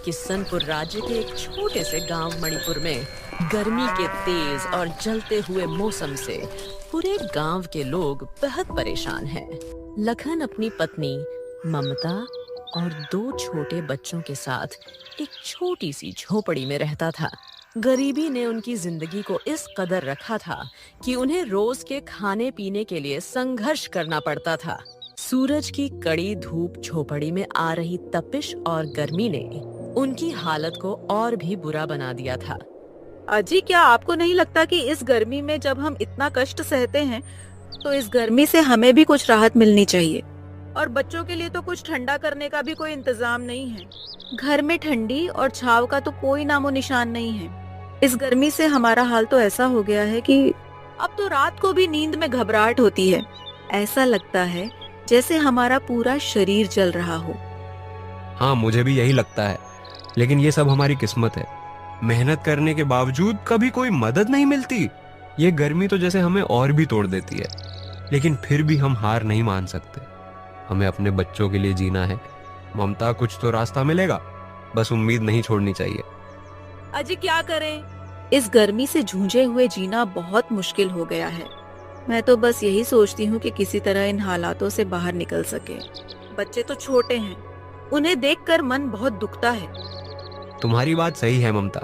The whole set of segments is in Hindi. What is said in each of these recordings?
किसनपुर राज्य के एक छोटे से गांव मणिपुर में गर्मी के तेज और जलते हुए मौसम से पूरे गांव के लोग बेहद परेशान हैं। लखन अपनी पत्नी ममता और 2 छोटे बच्चों के साथ एक छोटी सी झोपड़ी में रहता था। गरीबी ने उनकी जिंदगी को इस कदर रखा था कि उन्हें रोज के खाने पीने के लिए संघर्ष करना पड़ता था। सूरज की कड़ी धूप झोपड़ी में आ रही तपिश और गर्मी ने उनकी हालत को और भी बुरा बना दिया था। अजी, क्या आपको नहीं लगता कि इस गर्मी में जब हम इतना कष्ट सहते हैं तो इस गर्मी से हमें भी कुछ राहत मिलनी चाहिए? और बच्चों के लिए तो कुछ ठंडा करने का भी कोई इंतजाम नहीं है। घर में ठंडी और छाव का तो कोई नामो निशान नहीं है। इस गर्मी से हमारा हाल तो ऐसा हो गया है कि अब तो रात को भी नींद में घबराहट होती है। ऐसा लगता है जैसे हमारा पूरा शरीर जल रहा हो। हाँ, मुझे भी यही लगता है, लेकिन ये सब हमारी किस्मत है। मेहनत करने के बावजूद कभी कोई मदद नहीं मिलती। ये गर्मी तो जैसे हमें और भी तोड़ देती है, लेकिन फिर भी हम हार नहीं मान सकते। हमें अपने बच्चों के लिए जीना है। ममता, कुछ तो रास्ता मिलेगा, बस उम्मीद नहीं छोड़नी चाहिए। अजी, क्या करें? इस गर्मी से जूझे हुए जीना बहुत मुश्किल हो गया है। मैं तो बस यही सोचती हूँ कि किसी तरह इन हालातों से बाहर निकल सके। बच्चे तो छोटे हैं, उन्हें देखकर मन बहुत दुखता है। तुम्हारी बात सही है ममता,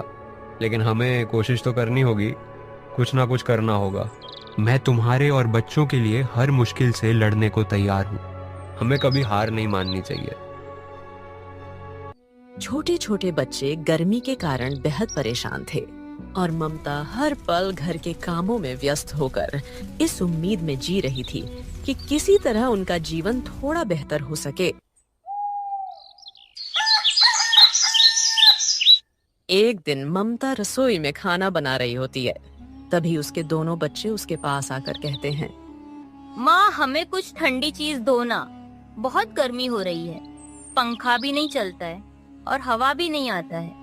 लेकिन हमें कोशिश तो करनी होगी। कुछ ना कुछ करना होगा। मैं तुम्हारे और बच्चों के लिए हर मुश्किल से लड़ने को तैयार हूँ। हमें कभी हार नहीं माननी चाहिए। छोटे छोटे बच्चे गर्मी के कारण बेहद परेशान थे और ममता हर पल घर के कामों में व्यस्त होकर इस उम्मीद में जी रही थी कि किसी तरह उनका जीवन थोड़ा बेहतर हो सके। एक दिन ममता रसोई में खाना बना रही होती है। तभी उसके दोनों बच्चे उसके पास आकर कहते हैं, माँ, हमें कुछ ठंडी चीज दो ना। बहुत गर्मी हो रही है, पंखा भी नहीं चलता है और हवा भी नहीं आता है।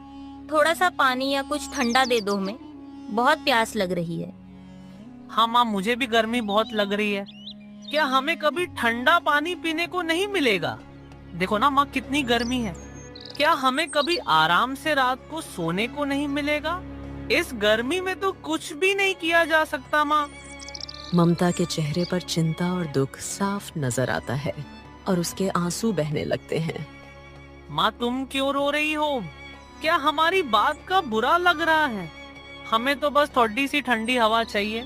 थोड़ा सा पानी या कुछ ठंडा दे दो, हमें बहुत प्यास लग रही है। हाँ माँ, मुझे भी गर्मी बहुत लग रही है। क्या हमें कभी ठंडा पानी पीने को नहीं मिलेगा? देखो ना माँ, कितनी गर्मी है। क्या हमें कभी आराम से रात को सोने को नहीं मिलेगा? इस गर्मी में तो कुछ भी नहीं किया जा सकता माँ। ममता के चेहरे पर चिंता और दुख साफ नजर आता है और उसके आंसू बहने लगते हैं। माँ, तुम क्यों रो रही हो? क्या हमारी बात का बुरा लग रहा है? हमें तो बस थोड़ी सी ठंडी हवा चाहिए,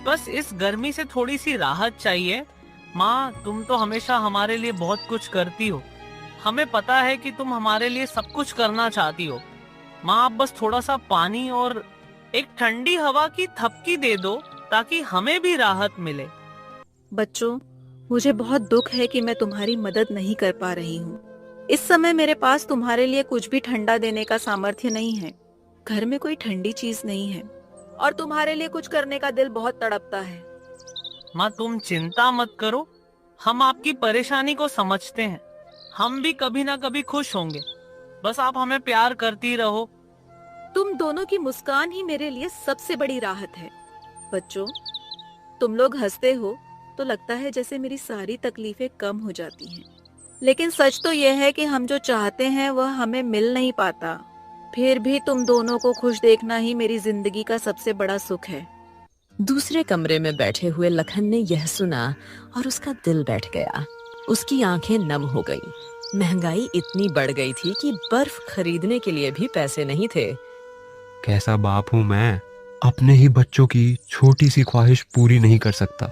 बस इस गर्मी से थोड़ी सी राहत चाहिए। माँ, तुम तो हमेशा हमारे लिए बहुत कुछ करती हो। हमें पता है कि तुम हमारे लिए सब कुछ करना चाहती हो। माँ, आप बस थोड़ा सा पानी और एक ठंडी हवा की थपकी दे दो ताकि हमें भी राहत मिले। बच्चों, मुझे बहुत दुख है कि मैं तुम्हारी मदद नहीं कर पा रही हूँ। इस समय मेरे पास तुम्हारे लिए कुछ भी ठंडा देने का सामर्थ्य नहीं है। घर में कोई ठंडी चीज नहीं है और तुम्हारे लिए कुछ करने का दिल बहुत तड़पता है। माँ, तुम चिंता मत करो, हम आपकी परेशानी को समझते हैं। हम भी कभी ना कभी खुश होंगे, बस आप हमें प्यार करती रहो। तुम दोनों की मुस्कान ही मेरे लिए सबसे बड़ी राहत है। बच्चों, तुम लोग हंसते हो तो लगता है जैसे मेरी सारी तकलीफें कम हो जाती हैं। लेकिन सच तो यह है कि हम जो चाहते हैं वह हमें मिल नहीं पाता। फिर भी तुम दोनों को खुश देखना ही मेरी जिंदगी का सबसे बड़ा सुख है। दूसरे कमरे में बैठे हुए लखन ने यह सुना और उसका दिल बैठ गया। उसकी आंखें नम हो गईं। महंगाई इतनी बढ़ गई थी कि बर्फ खरीदने के लिए भी पैसे नहीं थे। कैसा बाप हूँ मैं, अपने ही बच्चों की छोटी सी ख्वाहिश पूरी नहीं कर सकता।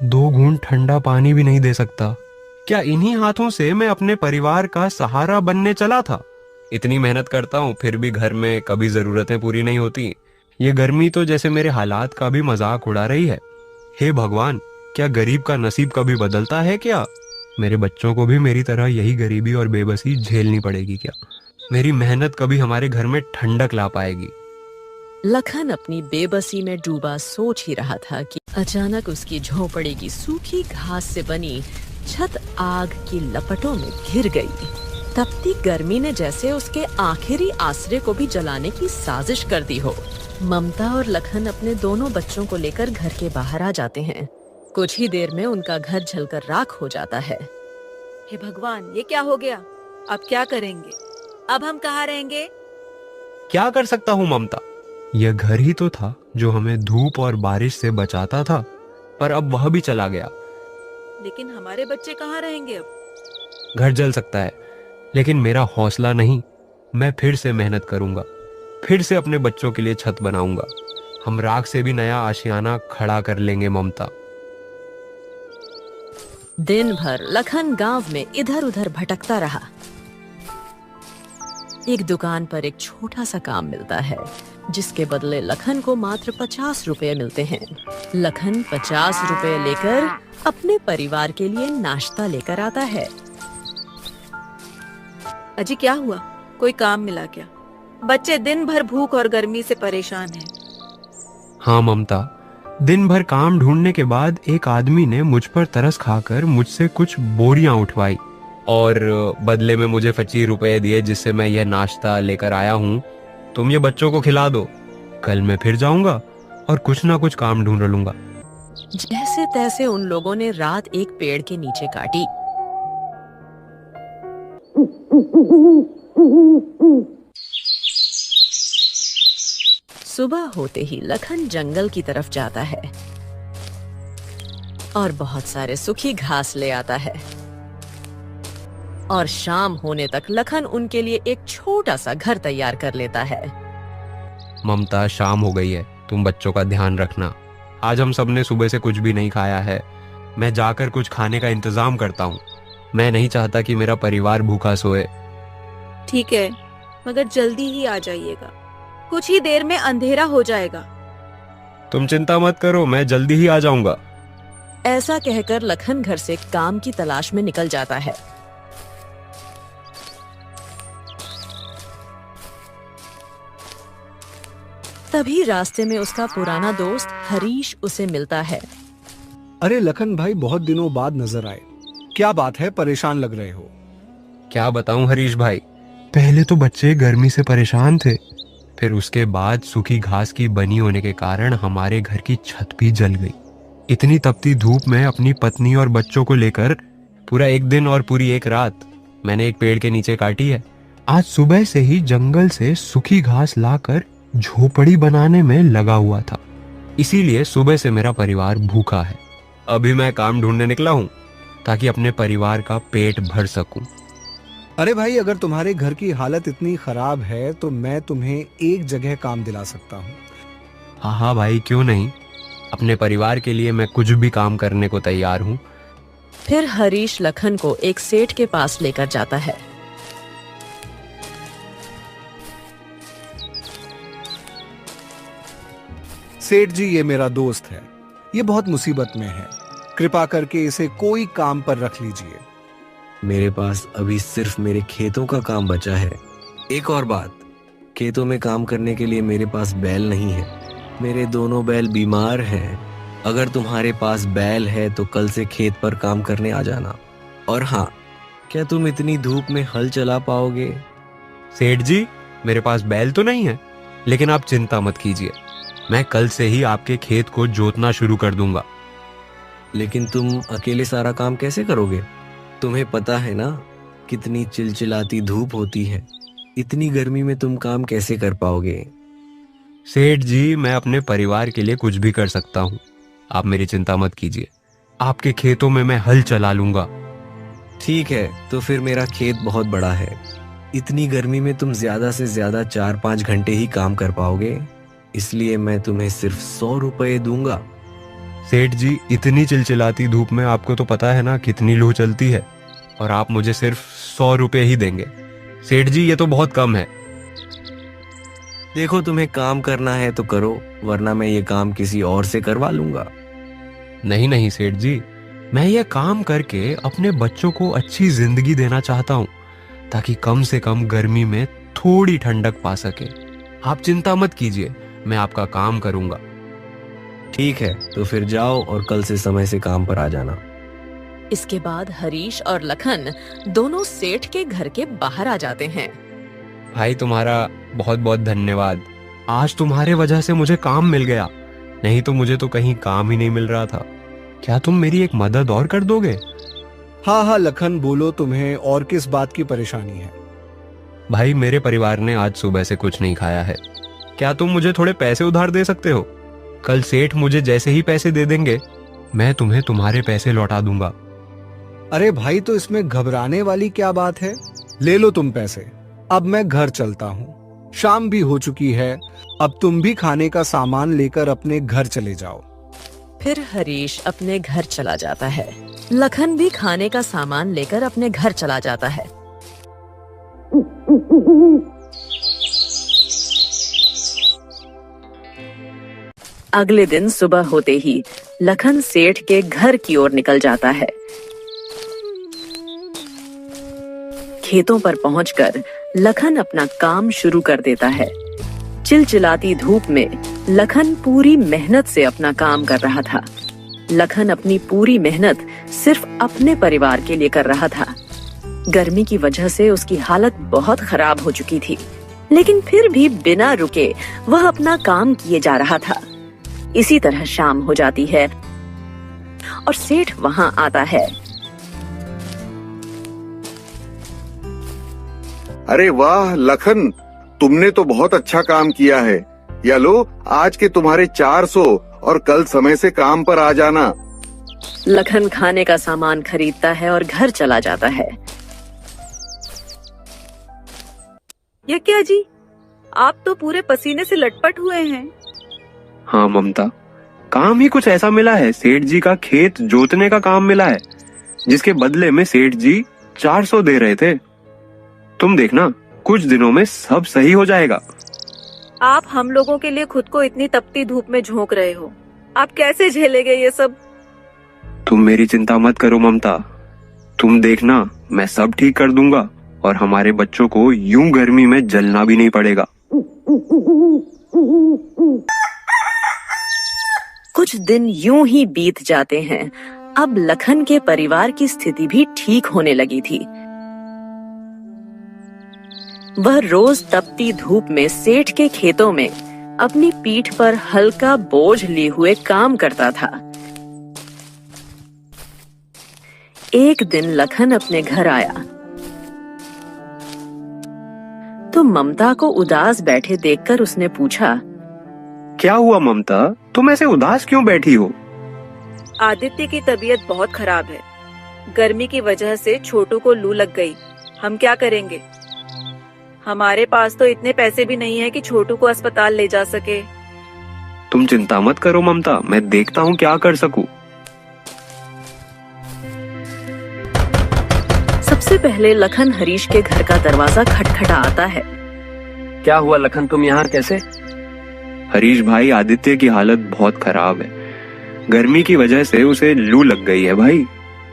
2 घूंट ठंडा पानी भी नहीं दे सकता। क्या इन्हीं हाथों से मैं अपने परिवार का सहारा बनने चला था? इतनी मेहनत करता हूँ, फिर भी घर में कभी जरूरतें पूरी नहीं होती। ये गर्मी तो जैसे मेरे हालात का भी मजाक उड़ा रही है। हे भगवान, क्या गरीब का नसीब कभी बदलता है क्या? मेरे बच्चों को भी मेरी तरह यही गरीबी और बेबसी झेलनी पड़ेगी क्या? मेरी मेहनत कभी हमारे घर में ठंडक ला पाएगी? लखन अपनी बेबसी में डूबा सोच ही रहा था कि अचानक उसकी झोपड़ी की सूखी घास से बनी छत आग की लपटों में घिर गई। तपती गर्मी ने जैसे उसके आखिरी आसरे को भी जलाने की साजिश कर दी हो। ममता और लखन अपने दोनों बच्चों को लेकर घर के बाहर आ जाते हैं। कुछ ही देर में उनका घर जलकर राख हो जाता है। हे भगवान, ये क्या हो गया? अब क्या करेंगे? अब हम कहाँ रहेंगे? क्या कर सकता हूँ ममता? यह घर ही तो था जो हमें धूप और बारिश से बचाता था, पर अब वह भी चला गया। लेकिन हमारे बच्चे कहाँ रहेंगे अब? घर जल सकता है, लेकिन मेरा हौसला नहीं। मैं फिर से मेहनत करूंगा, फिर से अपने बच्चों के लिए छत बनाऊंगा। हम राख से भी नया आशियाना खड़ा कर लेंगे ममता। दिन भर लखन गांव में इधर उधर भटकता रहा। एक दुकान पर एक छोटा सा काम मिलता है, जिसके बदले लखन को मात्र 50 रुपए मिलते हैं। लखन 50 रुपए लेकर अपने परिवार के लिए नाश्ता लेकर आता है। अजी क्या हुआ? कोई काम मिला क्या? बच्चे दिन भर भूख और गर्मी से परेशान हैं। हाँ ममता, दिन भर काम ढूंढने के बाद एक आदमी ने मुझ पर तरस खाकर मुझसे कुछ बोरियां उठवाई और बदले में मुझे 25 रुपए दिए, जिससे मैं यह नाश्ता लेकर आया हूँ। तुम ये बच्चों को खिला दो, कल मैं फिर जाऊंगा और कुछ ना कुछ काम ढूंढ लूंगा। जैसे तैसे उन लोगों ने रात एक पेड़ के नीचे काटी। सुबह होते ही लखन जंगल की तरफ जाता है और बहुत सारे सूखी घास ले आता है। और शाम होने तक लखन उनके लिए एक छोटा सा घर तैयार कर लेता है। ममता, शाम हो गई है, तुम बच्चों का ध्यान रखना। आज हम सबने सुबह से कुछ भी नहीं खाया है। मैं जाकर कुछ खाने का इंतजाम करता हूँ। मैं नहीं चाहता कि मेरा परिवार भूखा सोए। ठीक है, मगर जल्दी ही आ जाइएगा, कुछ ही देर में अंधेरा हो जाएगा। तुम चिंता मत करो, मैं जल्दी ही आ जाऊंगा। ऐसा कहकर लखन घर से काम की तलाश में निकल जाता है। तभी रास्ते में उसका पुराना दोस्त हरीश उसे मिलता है। अरे लखन भाई, बहुत दिनों बाद नजर आए। क्या बात है, परेशान लग रहे हो? क्या बताऊं हरीश भाई, पहले तो बच्चे गर्मी से परेशान थे, फिर उसके बाद सूखी घास की बनी होने के कारण हमारे घर की छत भी जल गई। इतनी तपती धूप में अपनी पत्नी और बच्चों को लेकर पूरा एक दिन और पूरी एक रात मैंने एक पेड़ के नीचे काटी है। आज सुबह से ही जंगल से सूखी घास लाकर झोपड़ी बनाने में लगा हुआ था, इसीलिए सुबह से मेरा परिवार भूखा है। अभी मैं काम ढूंढने निकला हूँ ताकि अपने परिवार का पेट भर सकूं। अरे भाई, अगर तुम्हारे घर की हालत इतनी खराब है तो मैं तुम्हें एक जगह काम दिला सकता हूँ। हाँ भाई, क्यों नहीं। अपने परिवार के लिए मैं कुछ भी काम करने को तैयार हूँ। फिर हरीश लखन को एक सेठ के पास लेकर जाता है। सेठ जी, ये मेरा दोस्त है, ये बहुत मुसीबत में है, कृपा करके इसे कोई काम पर रख लीजिए। मेरे पास अभी सिर्फ मेरे खेतों का काम बचा है। एक और बात, खेतों में काम करने के लिए मेरे पास बैल नहीं है। मेरे दोनों बैल बीमार हैं। अगर तुम्हारे पास बैल है तो कल से खेत पर काम करने आ जाना। और हाँ, क्या तुम इतनी धूप में हल चला पाओगे? सेठ जी, मेरे पास बैल तो नहीं है, लेकिन आप चिंता मत कीजिए, मैं कल से ही आपके खेत को जोतना शुरू कर दूंगा। लेकिन तुम अकेले सारा काम कैसे करोगे? तुम्हें पता है ना कितनी चिलचिलाती धूप होती है। इतनी गर्मी में तुम काम कैसे कर पाओगे? सेठ जी, मैं अपने परिवार के लिए कुछ भी कर सकता हूँ, आप मेरी चिंता मत कीजिए। आपके खेतों में मैं हल चला लूंगा। ठीक है, तो फिर मेरा खेत बहुत बड़ा है। इतनी गर्मी में तुम ज्यादा से ज्यादा 4-5 घंटे ही काम कर पाओगे, इसलिए मैं तुम्हें सिर्फ 100 रुपए दूंगा। सेठ जी, इतनी चिलचिलाती धूप में आपको तो पता है ना कितनी लू चलती है, और आप मुझे सिर्फ 100 रुपए ही देंगे। सेठ जी, ये तो बहुत कम है। देखो, तुम्हें काम करना है तो करो, वरना मैं ये काम किसी और से करवा लूंगा। नहीं नहीं सेठ जी, मैं ये काम करके अपने बच्चों को अच्छी जिंदगी देना चाहता हूँ, ताकि कम से कम गर्मी में थोड़ी ठंडक पा सके। आप चिंता मत कीजिए, मैं आपका काम करूंगा। ठीक है, तो फिर जाओ और कल से समय से काम पर आ जाना। इसके बाद हरीश और लखन दोनों सेठ के घर के बाहर आ जाते हैं। भाई, तुम्हारा बहुत बहुत धन्यवाद। आज तुम्हारे वजह से मुझे काम मिल गया, नहीं तो मुझे तो कहीं काम ही नहीं मिल रहा था। क्या तुम मेरी एक मदद और कर दोगे? हाँ हाँ लखन, बोलो, तुम्हें और किस बात की परेशानी है? भाई मेरे परिवार ने आज सुबह से कुछ नहीं खाया है। क्या तुम मुझे थोड़े पैसे उधार दे सकते हो? कल सेठ मुझे जैसे ही पैसे दे देंगे मैं तुम्हें तुम्हारे पैसे लौटा दूंगा। अरे भाई, तो इसमें घबराने वाली क्या बात है? ले लो तुम पैसे। अब मैं घर चलता हूँ, शाम भी हो चुकी है। अब तुम भी खाने का सामान लेकर अपने घर चले जाओ। फिर हरीश अपने घर चला जाता है। लखन भी खाने का सामान लेकर अपने घर चला जाता है। अगले दिन सुबह होते ही लखन सेठ के घर की ओर निकल जाता है। खेतों पर पहुंचकर लखन अपना काम शुरू कर देता है। चिलचिलाती धूप में लखन पूरी मेहनत से अपना काम कर रहा था। लखन अपनी पूरी मेहनत सिर्फ अपने परिवार के लिए कर रहा था। गर्मी की वजह से उसकी हालत बहुत खराब हो चुकी थी, लेकिन फिर भी बिना रुके वह अपना काम किए जा रहा था। इसी तरह शाम हो जाती है और सेठ वहां आता है। अरे वाह लखन, तुमने तो बहुत अच्छा काम किया है। या लो, आज के तुम्हारे 400 और कल समय से काम पर आ जाना। लखन खाने का सामान खरीदता है और घर चला जाता है। ये क्या जी, आप तो पूरे पसीने से लटपट हुए हैं। हाँ ममता, काम ही कुछ ऐसा मिला है। सेठ जी का खेत जोतने का काम मिला है, जिसके बदले में सेठ जी 400 दे रहे थे। तुम देखना, कुछ दिनों में सब सही हो जाएगा। आप हम लोगों के लिए खुद को इतनी तपती धूप में झोंक रहे हो। आप कैसे झेलेंगे ये सब? तुम मेरी चिंता मत करो ममता, तुम देखना मैं सब ठीक कर दूंगा और हमारे बच्चों को यूं गर्मी में जलना भी नहीं पड़ेगा। कुछ दिन यूं ही बीत जाते हैं। अब लखन के परिवार की स्थिति भी ठीक होने लगी थी। वह रोज तपती धूप में सेठ के खेतों में अपनी पीठ पर हल्का बोझ लिए हुए काम करता था। एक दिन लखन अपने घर आया तो ममता को उदास बैठे देखकर उसने पूछा, क्या हुआ ममता, तुम ऐसे उदास क्यों बैठी हो? आदित्य की तबीयत बहुत खराब है। गर्मी की वजह से छोटू को लू लग गई। हम क्या करेंगे? हमारे पास तो इतने पैसे भी नहीं है कि छोटू को अस्पताल ले जा सके। तुम चिंता मत करो ममता, मैं देखता हूँ क्या कर सकूं। सबसे पहले लखन हरीश के घर का दरवाजा खटखटाता है। क्या हुआ लखन, तुम यहाँ कैसे? हरीश भाई, आदित्य की हालत बहुत खराब है। गर्मी की वजह से उसे लू लग गई है भाई।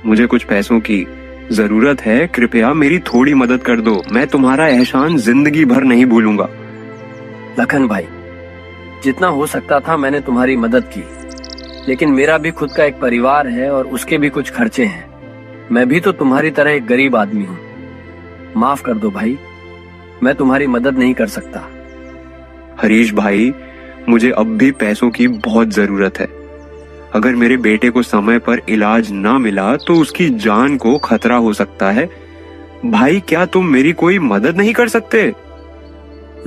मुझे कुछ पैसों की जरूरत है, कृपया मेरी थोड़ी मदद कर दो। मैं तुम्हारा एहसान जिंदगी भर नहीं भूलूंगा। लखन भाई, जितना हो सकता था मैंने तुम्हारी मदद की, लेकिन मेरा भी खुद का एक परिवार है और उसके भी कुछ खर्चे हैं। मैं भी तो तुम्हारी तरह एक गरीब आदमी हूँ। माफ कर दो भाई, मैं तुम्हारी मदद नहीं कर सकता। हरीश भाई, मुझे अब भी पैसों की बहुत जरूरत है। अगर मेरे बेटे को समय पर इलाज ना मिला तो उसकी जान को खतरा हो सकता है। भाई, क्या तुम मेरी कोई मदद नहीं कर सकते?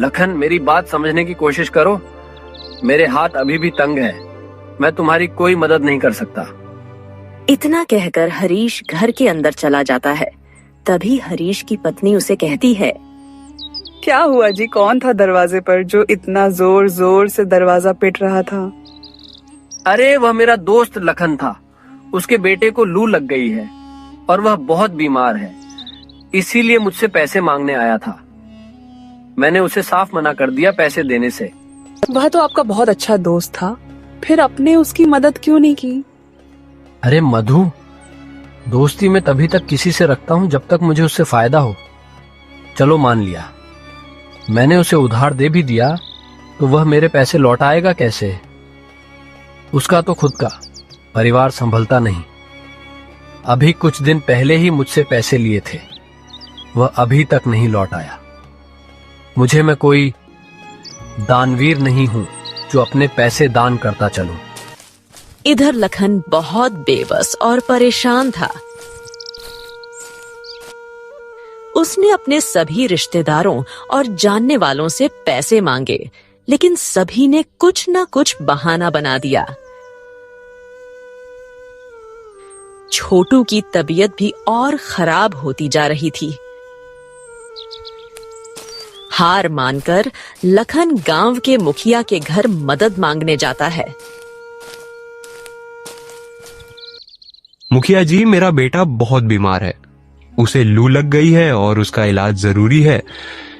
लखन, मेरी बात समझने की कोशिश करो। मेरे हाथ अभी भी तंग है। मैं तुम्हारी कोई मदद नहीं कर सकता। इतना कहकर हरीश घर के अंदर चला जाता है। तभी हरीश की पत्नी उसे कहती है, क्या हुआ जी, कौन था दरवाजे पर जो इतना जोर जोर से दरवाजा पिट रहा था? अरे वह मेरा दोस्त लखन था। उसके बेटे को लू लग गई है और वह बहुत बीमार है, इसीलिए मुझसे पैसे मांगने आया था। मैंने उसे साफ मना कर दिया पैसे देने से। वह तो आपका बहुत अच्छा दोस्त था, फिर आपने उसकी मदद क्यों नहीं की? अरे मधु, दोस्ती मैं तभी तक किसी से रखता हूँ जब तक मुझे उससे फायदा हो। चलो मान लिया, मैंने उसे उधार दे भी दिया तो वह मेरे पैसे लौटाएगा कैसे? उसका तो खुद का परिवार संभलता नहीं। अभी कुछ दिन पहले ही मुझसे पैसे लिए थे, वह अभी तक नहीं लौट आया। मुझे मैं कोई दानवीर नहीं हूं जो अपने पैसे दान करता चलूं। इधर लखन बहुत बेबस और परेशान था। उसने अपने सभी रिश्तेदारों और जानने वालों से पैसे मांगे, लेकिन सभी ने कुछ न कुछ बहाना बना दिया। छोटू की तबीयत भी और खराब होती जा रही थी। हार मानकर लखन गांव के मुखिया के घर मदद मांगने जाता है। मुखिया जी, मेरा बेटा बहुत बीमार है। उसे लू लग गई है और उसका इलाज जरूरी है,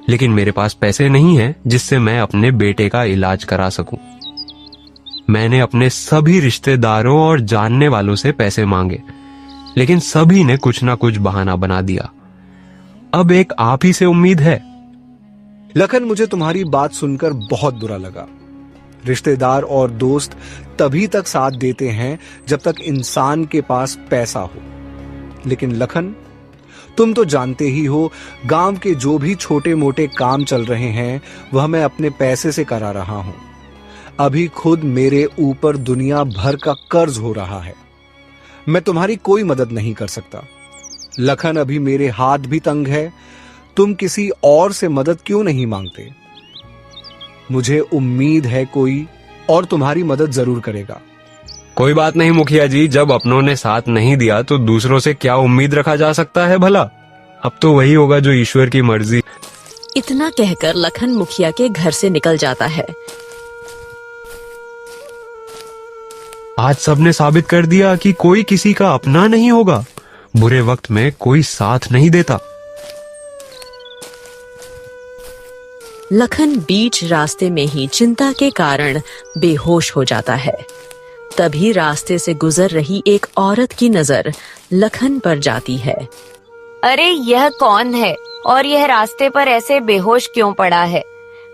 लेकिन मेरे पास पैसे नहीं हैं जिससे मैं अपने बेटे का इलाज करा सकूं। मैंने अपने सभी रिश्तेदारों और जानने वालों से पैसे मांगे, लेकिन सभी ने कुछ ना कुछ बहाना बना दिया। अब एक आप ही से उम्मीद है। लखन, मुझे तुम्हारी बात सुनकर बहुत बुरा लगा। रिश्तेदार और दोस्त तभी तक साथ देते हैं जब तक इंसान के पास पैसा हो। लेकिन लखन, तुम तो जानते ही हो, गांव के जो भी छोटे मोटे काम चल रहे हैं वह मैं अपने पैसे से करा रहा हूं। अभी खुद मेरे ऊपर दुनिया भर का कर्ज हो रहा है। मैं तुम्हारी कोई मदद नहीं कर सकता। लखन, अभी मेरे हाथ भी तंग है। तुम किसी और से मदद क्यों नहीं मांगते? मुझे उम्मीद है कोई और तुम्हारी मदद जरूर करेगा। कोई बात नहीं मुखिया जी, जब अपनों ने साथ नहीं दिया तो दूसरों से क्या उम्मीद रखा जा सकता है भला? अब तो वही होगा जो ईश्वर की मर्जी। इतना कहकर लखन मुखिया के घर से निकल जाता है। आज सबने साबित कर दिया कि कोई किसी का अपना नहीं होगा। बुरे वक्त में कोई साथ नहीं देता। लखन बीच रास्ते में ही चिंता के कारण बेहोश हो जाता है। तभी रास्ते से गुजर रही एक औरत की नजर लखन पर जाती है। अरे यह कौन है और यह रास्ते पर ऐसे बेहोश क्यों पड़ा है?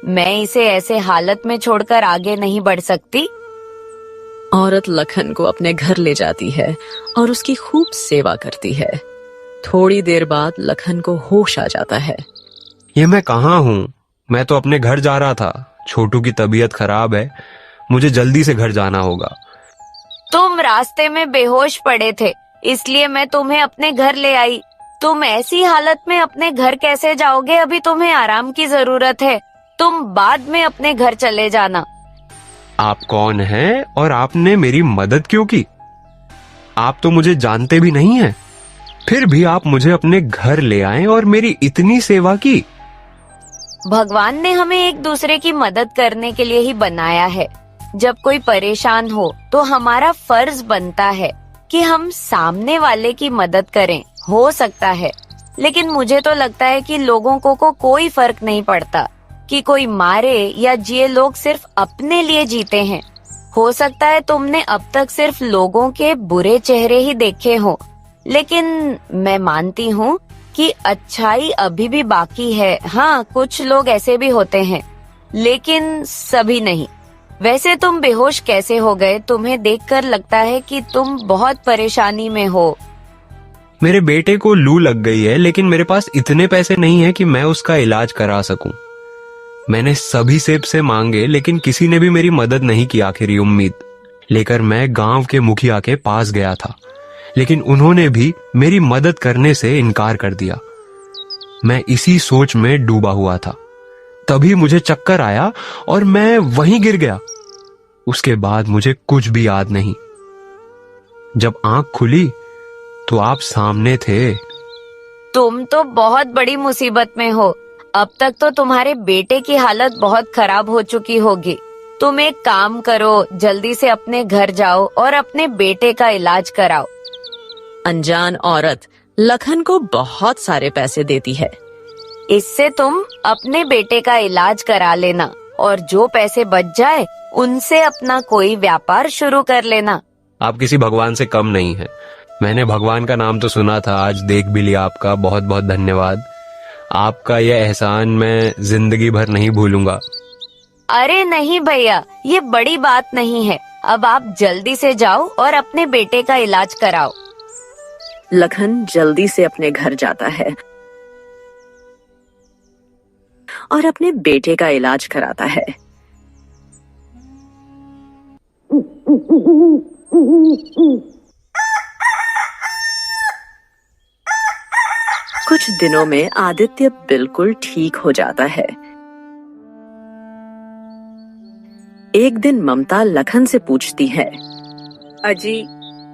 मैं इसे ऐसे हालत में छोड़कर आगे नहीं बढ़ सकती। औरत लखन को अपने घर ले जाती है और उसकी खूब सेवा करती है। थोड़ी देर बाद लखन को होश आ जाता है। ये मैं कहाँ हूँ? मैं तो अपने घर जा रहा था। छोटू की तबीयत खराब है, मुझे जल्दी से घर जाना होगा। तुम रास्ते में बेहोश पड़े थे, इसलिए मैं तुम्हें अपने घर ले आई। तुम ऐसी हालत में अपने घर कैसे जाओगे? अभी तुम्हें आराम की जरूरत है। तुम बाद में अपने घर चले जाना। आप कौन हैं और आपने मेरी मदद क्यों की? आप तो मुझे जानते भी नहीं हैं, फिर भी आप मुझे अपने घर ले आए और मेरी इतनी सेवा की। भगवान ने हमें एक दूसरे की मदद करने के लिए ही बनाया है। जब कोई परेशान हो तो हमारा फर्ज बनता है कि हम सामने वाले की मदद करें। हो सकता है, लेकिन मुझे तो लगता है कि लोगों को कोई फर्क नहीं पड़ता कि कोई मारे या जिए, लोग सिर्फ अपने लिए जीते हैं। हो सकता है तुमने अब तक सिर्फ लोगों के बुरे चेहरे ही देखे हो, लेकिन मैं मानती हूँ कि अच्छाई अभी भी बाकी है। हाँ, कुछ लोग ऐसे भी होते हैं, लेकिन सभी नहीं। वैसे तुम बेहोश कैसे हो गए? तुम्हें देखकर लगता है कि तुम बहुत परेशानी में हो। मेरे बेटे को लू लग गई है, लेकिन मेरे पास इतने पैसे नहीं है कि मैं उसका इलाज करा सकूं। मैंने सभी से मांगे, लेकिन किसी ने भी मेरी मदद नहीं की। आखिरी उम्मीद लेकर मैं गांव के मुखिया के पास गया था, लेकिन उन्होंने भी मेरी मदद करने से इनकार कर दिया। मैं इसी सोच में डूबा हुआ था। तभी मुझे चक्कर आया और मैं वहीं गिर गया। उसके बाद मुझे कुछ भी याद नहीं। जब आंख खुली तो आप सामने थे। तुम तो बहुत बड़ी मुसीबत में हो। अब तक तो तुम्हारे बेटे की हालत बहुत खराब हो चुकी होगी। तुम एक काम करो, जल्दी से अपने घर जाओ और अपने बेटे का इलाज कराओ। अनजान औरत लखन को बहुत सारे पैसे देती है। इससे तुम अपने बेटे का इलाज करा लेना और जो पैसे बच जाए उनसे अपना कोई व्यापार शुरू कर लेना। आप किसी भगवान से कम नहीं है। मैंने भगवान का नाम तो सुना था, आज देख भी लिया आपका। बहुत बहुत धन्यवाद। आपका यह एहसान मैं जिंदगी भर नहीं भूलूंगा। अरे नहीं भैया, ये बड़ी बात नहीं है। अब आप जल्दी से जाओ और अपने बेटे का इलाज कराओ। लखन जल्दी से अपने घर जाता है और अपने बेटे का इलाज कराता है। कुछ दिनों में आदित्य बिल्कुल ठीक हो जाता है। एक दिन ममता लखन से पूछती है, अजी,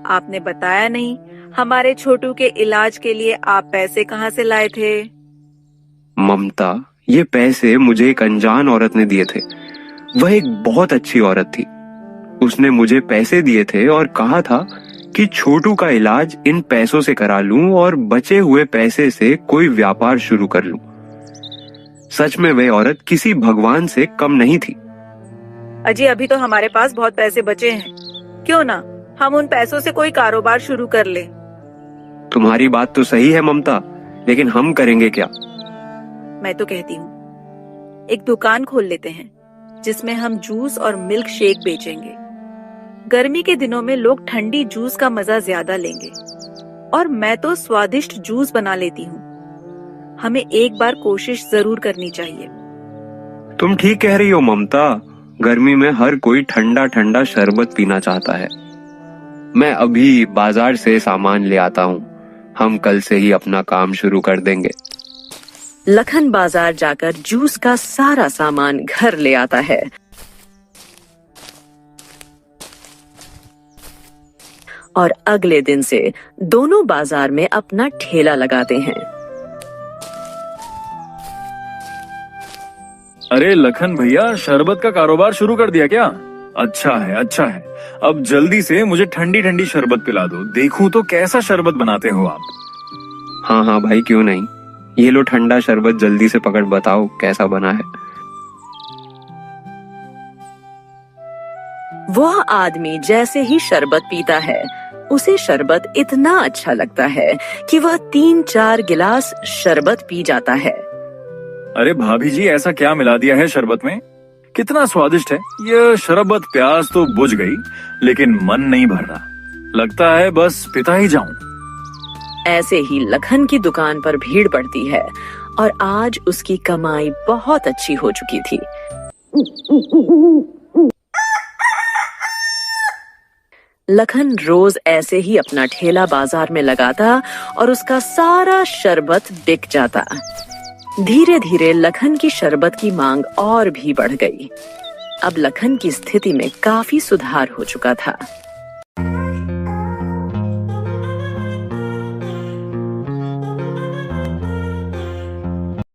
आपने बताया नहीं, हमारे छोटू के इलाज के लिए आप पैसे कहाँ से लाए थे? ममता, ये पैसे मुझे एक अनजान औरत ने दिए थे। वह एक बहुत अच्छी औरत थी। उसने मुझे पैसे दिए थे और कहा था कि छोटू का इलाज इन पैसों से करा लूं और बचे हुए पैसे से कोई व्यापार शुरू कर लूं। सच में वह औरत किसी भगवान से कम नहीं थी। अजी, अभी तो हमारे पास बहुत पैसे बचे हैं, क्यों ना हम उन पैसों से कोई कारोबार शुरू कर ले। तुम्हारी बात तो सही है ममता, लेकिन हम करेंगे क्या? मैं तो कहती हूँ एक दुकान खोल लेते हैं जिसमें हम जूस और मिल्क शेक बेचेंगे। गर्मी के दिनों में लोग ठंडी जूस का मजा ज्यादा लेंगे और मैं तो स्वादिष्ट जूस बना लेती हूँ। हमें एक बार कोशिश जरूर करनी चाहिए। तुम ठीक कह रही हो ममता। गर्मी में हर कोई ठंडा ठंडा शरबत पीना चाहता है। मैं अभी बाजार से सामान ले आता हूँ। हम कल से ही अपना काम शुरू कर देंगे। लखन बाजार जाकर जूस का सारा सामान घर ले आता है। और अगले दिन से दोनों बाजार में अपना ठेला लगाते हैं। अरे लखन भैया, शरबत का कारोबार शुरू कर दिया क्या? अच्छा है, अच्छा है। अब जल्दी से मुझे ठंडी ठंडी शरबत पिला दो, देखूं तो कैसा शरबत बनाते हो आप। हाँ हाँ भाई, क्यों नहीं। ये लो ठंडा शरबत, जल्दी से पकड़, बताओ कैसा बना है। वह आदमी जैसे ही शरबत पीता है, उसे शरबत इतना अच्छा लगता है कि वह 3-4 गिलास शरबत पी जाता है। अरे भाभी जी, ऐसा क्या मिला दिया है शरबत में? कितना स्वादिष्ट है ये शरबत। प्यास तो बुझ गई, लेकिन मन नहीं भर रहा। लगता है बस पिता ही जाऊं। ऐसे ही लखन की दुकान पर भीड़ पड़ती है और आज उसकी कमाई बहुत अच्छी हो चुकी थी। लखन रोज ऐसे ही अपना ठेला बाजार में लगाता और उसका सारा शरबत बिक जाता। धीरे धीरे लखन की शरबत की मांग और भी बढ़ गई। अब लखन की स्थिति में काफी सुधार हो चुका था।